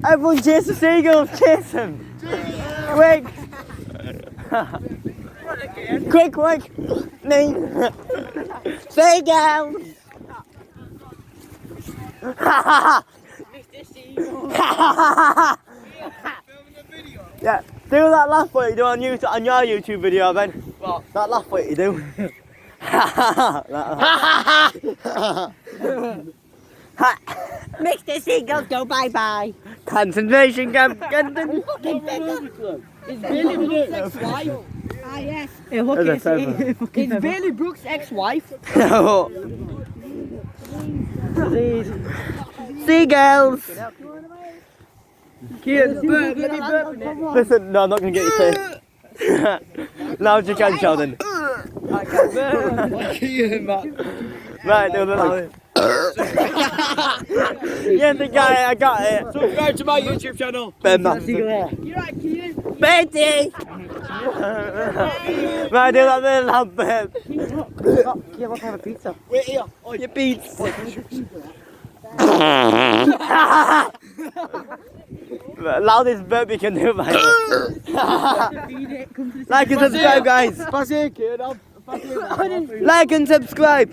Everyone chase the seagulls, chase them! Quick! Quick! Me! Seagulls! Yeah, do that laugh what you do on YouTube, on your YouTube video, Ben. What? That laugh what you do. Mr. Seagulls, go bye-bye. Concentration camp. Is Billy Brooks' ex-wife? Ah, yes. Is Is Billy Brooks' ex-wife? Seagulls. Kids, let me burp in it. Listen, no, I'm not going to get you paid. Loud you can, Sheldon. I can burp. What are you, man? Right, do the loud. Yeah, the guy, I got it. Subscribe to my YouTube channel. Ben Matt. You're right, Kian. Betty! Right, do that really loud, babe. Yeah, what kind of pizza? Wait here. Oh, Your beats. Loudest burp you can do, mate. Like and subscribe, guys. Pass here, kid. I'll pass here. Like and subscribe.